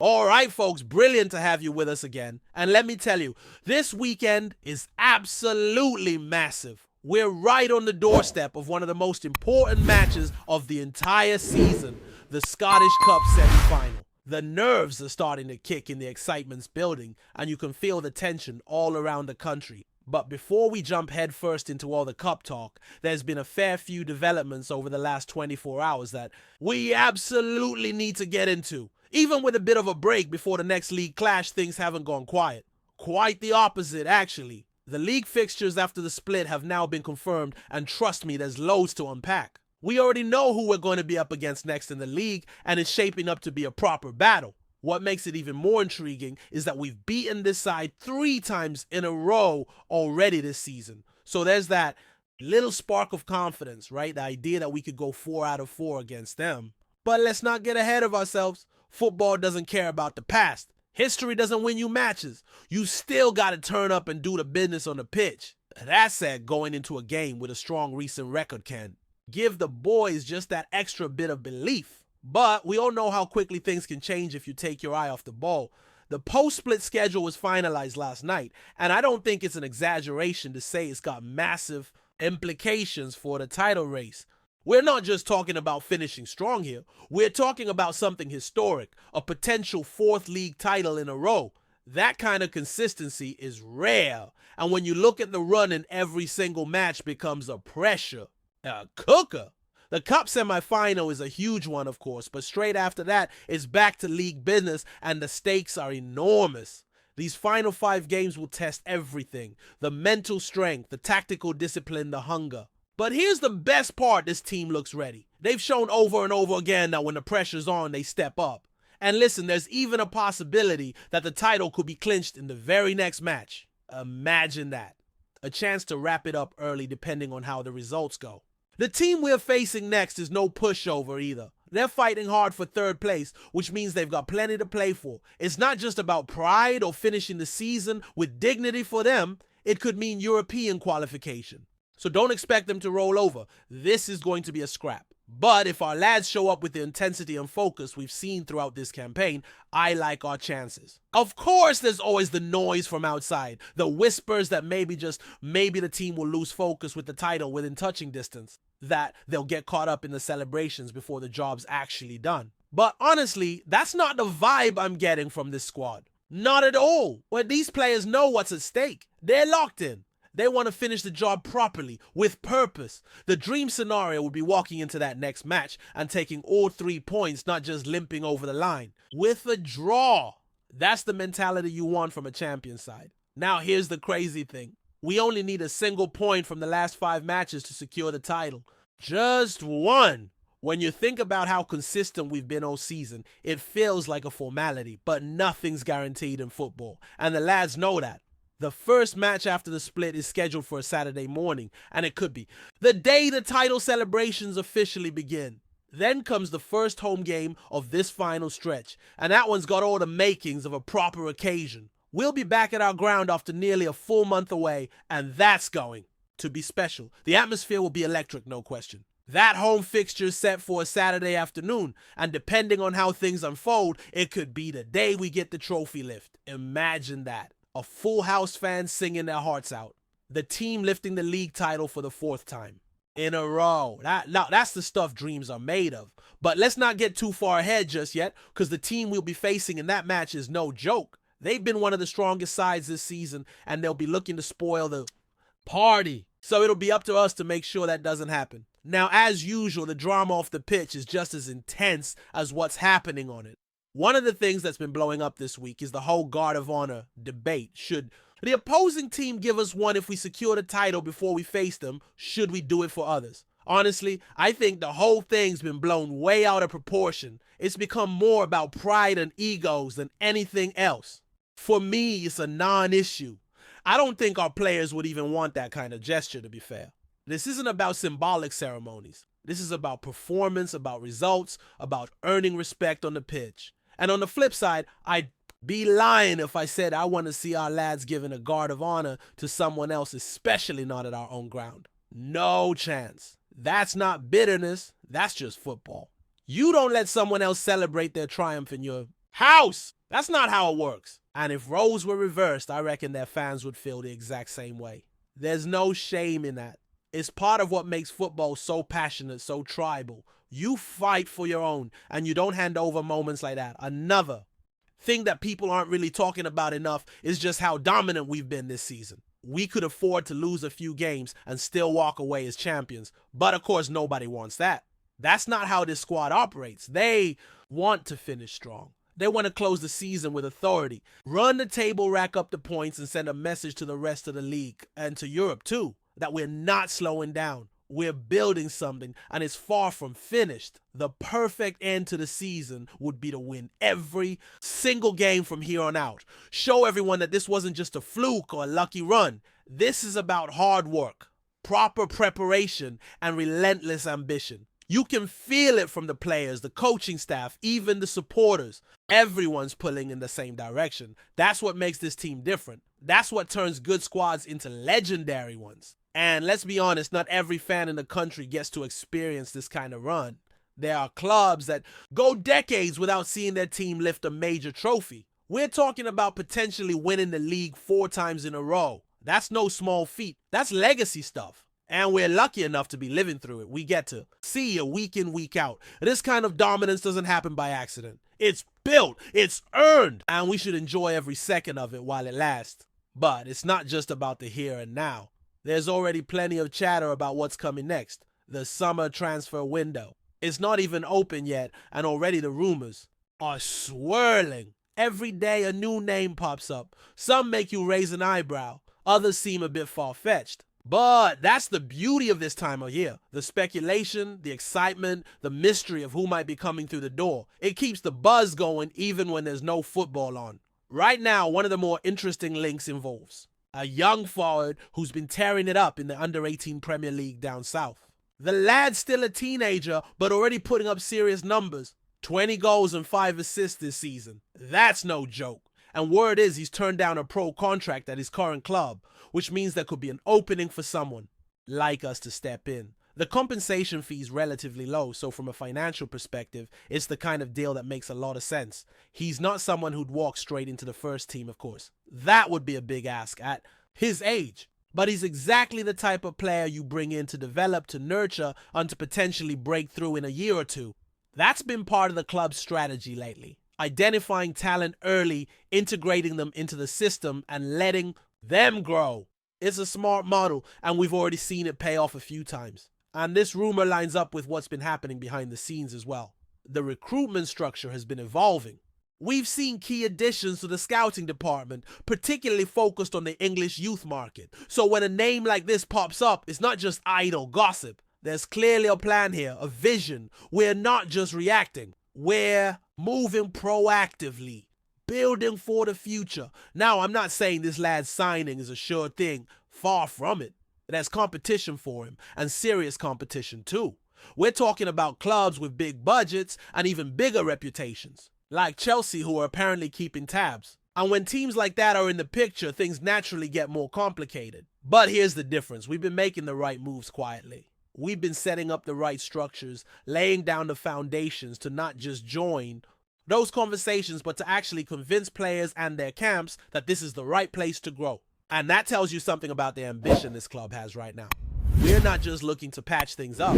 All right, folks, brilliant to have you with us again. And let me tell you, this weekend is absolutely massive. We're right on the doorstep of one of the most important matches of the entire season, the Scottish Cup semi-final. The nerves are starting to kick and the excitement's building, and you can feel the tension all around the country. But before we jump headfirst into all the cup talk, there's been a fair few developments over the last 24 hours that we absolutely need to get into. Even with a bit of a break before the next league clash, things haven't gone quiet. Quite the opposite, actually. The league fixtures after the split have now been confirmed, and trust me, there's loads to unpack. We already know who we're going to be up against next in the league, and it's shaping up to be a proper battle. What makes it even more intriguing is that we've beaten this side 3 times in a row already this season. So there's that little spark of confidence, right? The idea that we could go 4 out of 4 against them. But let's not get ahead of ourselves. Football doesn't care about the past. History doesn't win you matches. You still got to turn up and do the business on the pitch. That said, going into a game with a strong recent record can give the boys just that extra bit of belief. But we all know how quickly things can change if you take your eye off the ball. The post-split schedule was finalized last night, and I don't think it's an exaggeration to say it's got massive implications for the title race. We're not just talking about finishing strong here. We're talking about something historic, a potential 4th league title in a row. That kind of consistency is rare. And when you look at the run in every single match becomes a pressure, a cooker. The cup semi-final is a huge one, of course, but straight after that, it's back to league business and the stakes are enormous. These final 5 games will test everything, the mental strength, the tactical discipline, the hunger. But here's the best part: this team looks ready. They've shown over and over again that when the pressure's on, they step up. And listen, there's even a possibility that the title could be clinched in the very next match. Imagine that. A chance to wrap it up early depending on how the results go. The team we're facing next is no pushover either. They're fighting hard for 3rd place, which means they've got plenty to play for. It's not just about pride or finishing the season with dignity for them. It could mean European qualification. So don't expect them to roll over. This is going to be a scrap. But if our lads show up with the intensity and focus we've seen throughout this campaign, I like our chances. Of course, there's always the noise from outside, the whispers that maybe the team will lose focus with the title within touching distance, that they'll get caught up in the celebrations before the job's actually done. But honestly, that's not the vibe I'm getting from this squad. Not at all. When these players know what's at stake, they're locked in. They want to finish the job properly, with purpose. The dream scenario would be walking into that next match and taking all 3 points, not just limping over the line. With a draw. That's the mentality you want from a champion side. Now here's the crazy thing. We only need a single point from the last 5 matches to secure the title. Just one. When you think about how consistent we've been all season, it feels like a formality, but nothing's guaranteed in football. And the lads know that. The first match after the split is scheduled for a Saturday morning, and it could be the day the title celebrations officially begin. Then comes the first home game of this final stretch, and that one's got all the makings of a proper occasion. We'll be back at our ground after nearly a full month away, and that's going to be special. The atmosphere will be electric, no question. That home fixture is set for a Saturday afternoon, and depending on how things unfold, it could be the day we get the trophy lift. Imagine that. A full house fans singing their hearts out. The team lifting the league title for the 4th time in a row. That's the stuff dreams are made of. But let's not get too far ahead just yet, because the team we'll be facing in that match is no joke. They've been one of the strongest sides this season, and they'll be looking to spoil the party. So it'll be up to us to make sure that doesn't happen. Now, as usual, the drama off the pitch is just as intense as what's happening on it. One of the things that's been blowing up this week is the whole Guard of Honor debate. Should the opposing team give us one if we secure the title before we face them? Should we do it for others? Honestly, I think the whole thing's been blown way out of proportion. It's become more about pride and egos than anything else. For me, it's a non-issue. I don't think our players would even want that kind of gesture, to be fair. This isn't about symbolic ceremonies. This is about performance, about results, about earning respect on the pitch. And on the flip side, I'd be lying if I said I want to see our lads giving a guard of honor to someone else, especially not at our own ground. No chance. That's not bitterness. That's just football. You don't let someone else celebrate their triumph in your House! That's not how it works. And if roles were reversed, I reckon their fans would feel the exact same way. There's no shame in that. It's part of what makes football so passionate, so tribal. You fight for your own, and you don't hand over moments like that. Another thing that people aren't really talking about enough is just how dominant we've been this season. We could afford to lose a few games and still walk away as champions. But of course, nobody wants that. That's not how this squad operates. They want to finish strong. They want to close the season with authority, run the table, rack up the points, and send a message to the rest of the league and to Europe too, that we're not slowing down. We're building something, and it's far from finished. The perfect end to the season would be to win every single game from here on out. Show everyone that this wasn't just a fluke or a lucky run. This is about hard work, proper preparation, and relentless ambition. You can feel it from the players, the coaching staff, even the supporters. Everyone's pulling in the same direction. That's what makes this team different. That's what turns good squads into legendary ones. And let's be honest, not every fan in the country gets to experience this kind of run. There are clubs that go decades without seeing their team lift a major trophy. We're talking about potentially winning the league 4 times in a row. That's no small feat. That's legacy stuff. And we're lucky enough to be living through it. We get to see it week in, week out. This kind of dominance doesn't happen by accident. It's built, it's earned, and we should enjoy every second of it while it lasts. But it's not just about the here and now. There's already plenty of chatter about what's coming next. The summer transfer window. It's not even open yet, and already the rumors are swirling. Every day a new name pops up. Some make you raise an eyebrow. Others seem a bit far-fetched. But that's the beauty of this time of year. The speculation, the excitement, the mystery of who might be coming through the door. It keeps the buzz going even when there's no football on. Right now, one of the more interesting links involves a young forward who's been tearing it up in the under-18 Premier League down south. The lad's still a teenager, but already putting up serious numbers. 20 goals and 5 assists this season. That's no joke. And word is he's turned down a pro contract at his current club, which means there could be an opening for someone like us to step in. The compensation fee is relatively low, so from a financial perspective, it's the kind of deal that makes a lot of sense. He's not someone who'd walk straight into the first team, of course. That would be a big ask at his age. But he's exactly the type of player you bring in to develop, to nurture, and to potentially break through in a year or two. That's been part of the club's strategy lately. Identifying talent early, integrating them into the system, and letting them grow. It's a smart model, and we've already seen it pay off a few times. And this rumor lines up with what's been happening behind the scenes as well. The recruitment structure has been evolving. We've seen key additions to the scouting department, particularly focused on the English youth market. So when a name like this pops up, it's not just idle gossip. There's clearly a plan here, a vision. We're not just reacting. We're moving proactively, building for the future. Now, I'm not saying this lad's signing is a sure thing. Far from it. There's competition for him, and serious competition too. We're talking about clubs with big budgets and even bigger reputations, like Chelsea, who are apparently keeping tabs. And when teams like that are in the picture, things naturally get more complicated. But here's the difference. We've been making the right moves quietly. We've been setting up the right structures, laying down the foundations to not just join those conversations, but to actually convince players and their camps that this is the right place to grow. And that tells you something about the ambition this club has right now. We're not just looking to patch things up,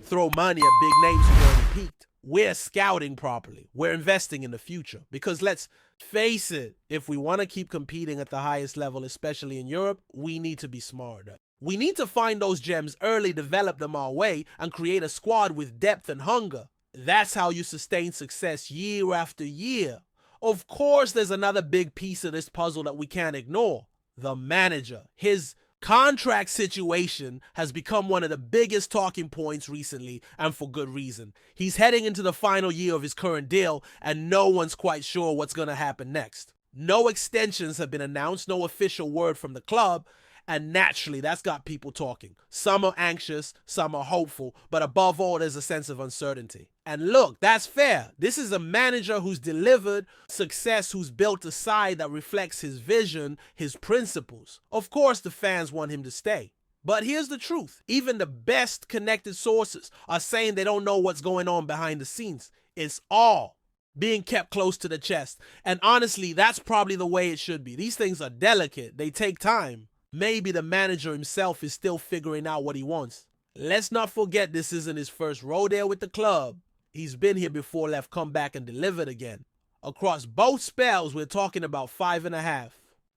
throw money at big names who've already peaked. We're scouting properly. We're investing in the future. Because let's face it, if we want to keep competing at the highest level, especially in Europe, we need to be smarter. We need to find those gems early, develop them our way, and create a squad with depth and hunger. That's how you sustain success year after year. Of course, there's another big piece of this puzzle that we can't ignore. The manager. His contract situation has become one of the biggest talking points recently, and for good reason. He's heading into the final year of his current deal, and no one's quite sure what's going to happen next. No extensions have been announced, no official word from the club, and naturally that's got people talking. Some are anxious, some are hopeful, but above all there's a sense of uncertainty. And look, that's fair. This is a manager who's delivered success, who's built a side that reflects his vision, his principles. Of course the fans want him to stay. But here's the truth. Even the best connected sources are saying they don't know what's going on behind the scenes. It's all being kept close to the chest. And honestly, that's probably the way it should be. These things are delicate. They take time. Maybe the manager himself is still figuring out what he wants. Let's not forget this isn't his first rodeo with the club. He's been here before, left, come back, and delivered again. Across both spells, we're talking about 5.5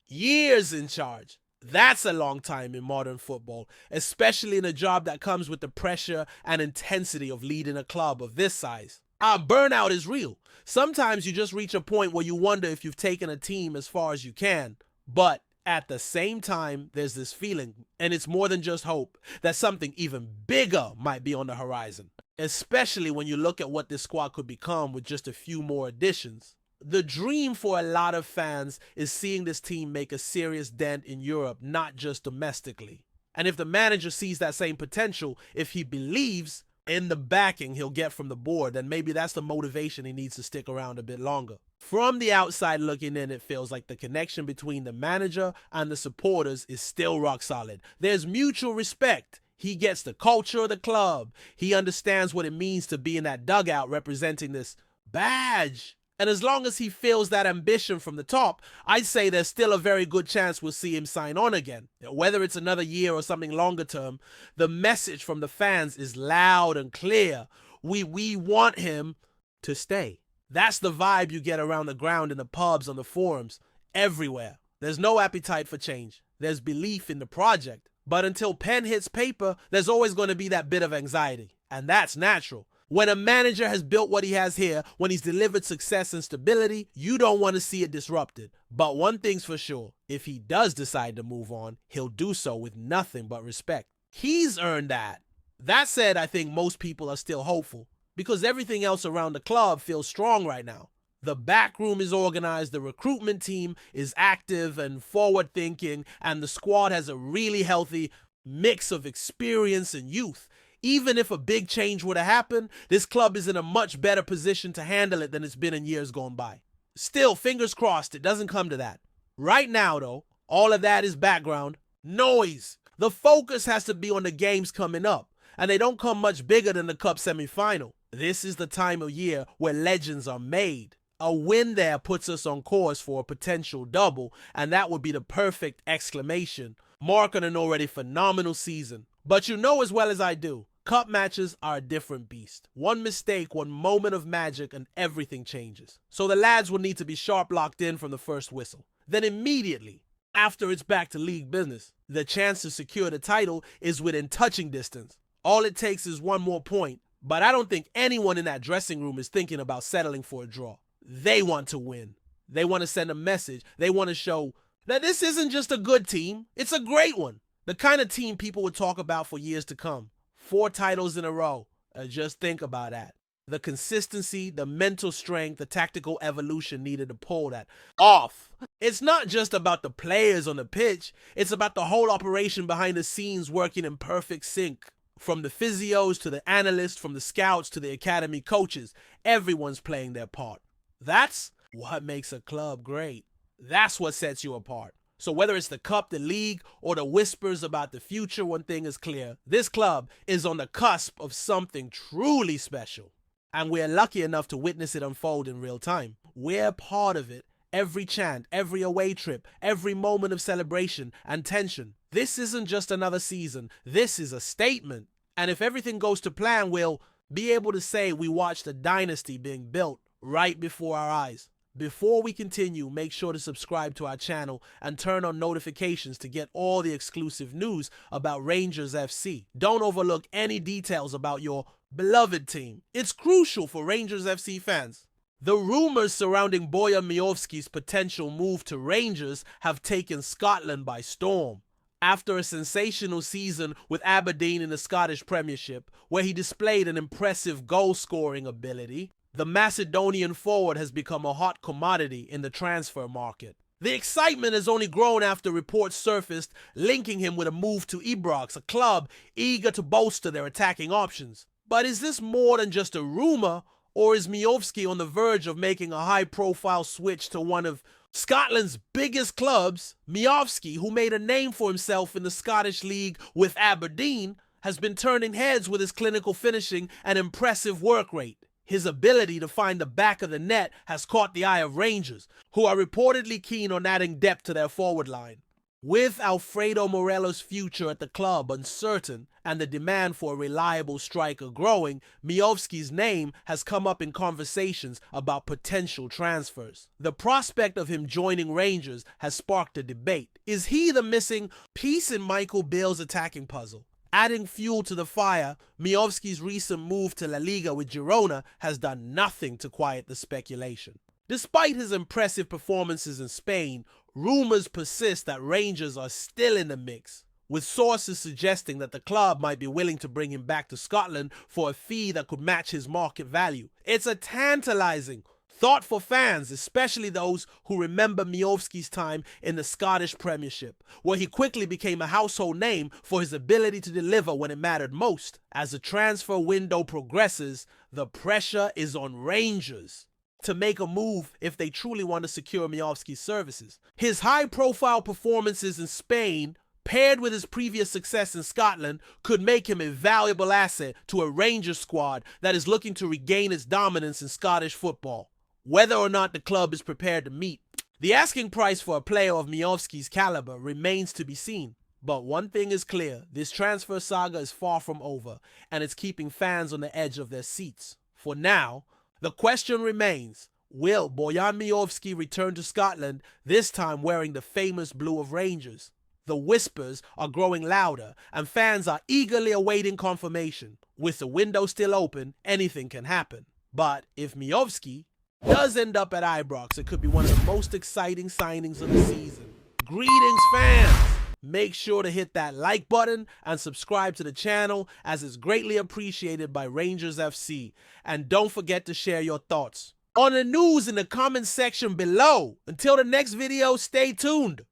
years in charge. That's a long time in modern football, especially in a job that comes with the pressure and intensity of leading a club of this size. Burnout is real. Sometimes you just reach a point where you wonder if you've taken a team as far as you can. But at the same time, there's this feeling, and it's more than just hope, that something even bigger might be on the horizon. Especially when you look at what this squad could become with just a few more additions. The dream for a lot of fans is seeing this team make a serious dent in Europe, not just domestically. And if the manager sees that same potential, if he believes in the backing he'll get from the board, then maybe that's the motivation he needs to stick around a bit longer. From the outside looking in, it feels like the connection between the manager and the supporters is still rock solid. There's mutual respect. He gets the culture of the club. He understands what it means to be in that dugout representing this badge. And as long as he feels that ambition from the top, I'd say there's still a very good chance we'll see him sign on again. Whether it's another year or something longer term, the message from the fans is loud and clear. We want him to stay. That's the vibe you get around the ground, in the pubs, on the forums, everywhere. There's no appetite for change. There's belief in the project. But until pen hits paper, there's always going to be that bit of anxiety. And that's natural. When a manager has built what he has here, when he's delivered success and stability, you don't want to see it disrupted. But one thing's for sure, if he does decide to move on, he'll do so with nothing but respect. He's earned that. That said, I think most people are still hopeful, because everything else around the club feels strong right now. The back room is organized, the recruitment team is active and forward-thinking, and the squad has a really healthy mix of experience and youth. Even if a big change were to happen, this club is in a much better position to handle it than it's been in years gone by. Still, fingers crossed it doesn't come to that. Right now, though, all of that is background noise. The focus has to be on the games coming up, and they don't come much bigger than the Cup semifinal. This is the time of year where legends are made. A win there puts us on course for a potential double, and that would be the perfect exclamation mark on an already phenomenal season. But you know as well as I do, cup matches are a different beast. One mistake, one moment of magic, and everything changes. So the lads will need to be sharp locked in from the first whistle. Then immediately, after it's back to league business, the chance to secure the title is within touching distance. All it takes is one more point, but I don't think anyone in that dressing room is thinking about settling for a draw. They want to win. They want to send a message. They want to show that this isn't just a good team, it's a great one. The kind of team people would talk about for years to come. 4 titles in a row. Just think about that. The consistency, the mental strength, the tactical evolution needed to pull that off. It's not just about the players on the pitch. It's about the whole operation behind the scenes working in perfect sync. From the physios to the analysts, from the scouts to the academy coaches, everyone's playing their part. That's what makes a club great. That's what sets you apart. So whether it's the cup, the league, or the whispers about the future, one thing is clear. This club is on the cusp of something truly special. And we're lucky enough to witness it unfold in real time. We're part of it. Every chant, every away trip, every moment of celebration and tension. This isn't just another season. This is a statement. And if everything goes to plan, we'll be able to say we watched a dynasty being built right before our eyes. Before we continue, make sure to subscribe to our channel and turn on notifications to get all the exclusive news about Rangers FC. Don't overlook any details about your beloved team. It's crucial for Rangers FC fans. The rumors surrounding MIOVSKI's potential move to Rangers have taken Scotland by storm. After a sensational season with Aberdeen in the Scottish Premiership, where he displayed an impressive goal-scoring ability, the Macedonian forward has become a hot commodity in the transfer market. The excitement has only grown after reports surfaced linking him with a move to Ibrox, a club eager to bolster their attacking options. But is this more than just a rumor, or is MIOVSKI on the verge of making a high-profile switch to one of Scotland's biggest clubs? MIOVSKI, who made a name for himself in the Scottish League with Aberdeen, has been turning heads with his clinical finishing and impressive work rate. His ability to find the back of the net has caught the eye of Rangers, who are reportedly keen on adding depth to their forward line. With Alfredo Morelos' future at the club uncertain and the demand for a reliable striker growing, MIOVSKI's name has come up in conversations about potential transfers. The prospect of him joining Rangers has sparked a debate. Is he the missing piece in Michael Beale's attacking puzzle? Adding fuel to the fire, MIOVSKI's recent move to La Liga with Girona has done nothing to quiet the speculation. Despite his impressive performances in Spain, rumors persist that Rangers are still in the mix, with sources suggesting that the club might be willing to bring him back to Scotland for a fee that could match his market value. It's a tantalizing thought for fans, especially those who remember MIOVSKI's time in the Scottish Premiership, where he quickly became a household name for his ability to deliver when it mattered most. As the transfer window progresses, the pressure is on Rangers to make a move if they truly want to secure MIOVSKI's services. His high-profile performances in Spain, paired with his previous success in Scotland, could make him a valuable asset to a Rangers squad that is looking to regain its dominance in Scottish football, whether or not the club is prepared to meet. The asking price for a player of MIOVSKI's caliber remains to be seen. But one thing is clear, this transfer saga is far from over, and it's keeping fans on the edge of their seats. For now, the question remains, will Bojan MIOVSKI return to Scotland, this time wearing the famous blue of Rangers? The whispers are growing louder, and fans are eagerly awaiting confirmation. With the window still open, anything can happen. But if MIOVSKI does end up at Ibrox, it could be one of the most exciting signings of the season. Greetings, fans! Make sure to hit that like button and subscribe to the channel, as it's greatly appreciated by Rangers FC. And don't forget to share your thoughts on the news in the comment section below. Until the next video, stay tuned.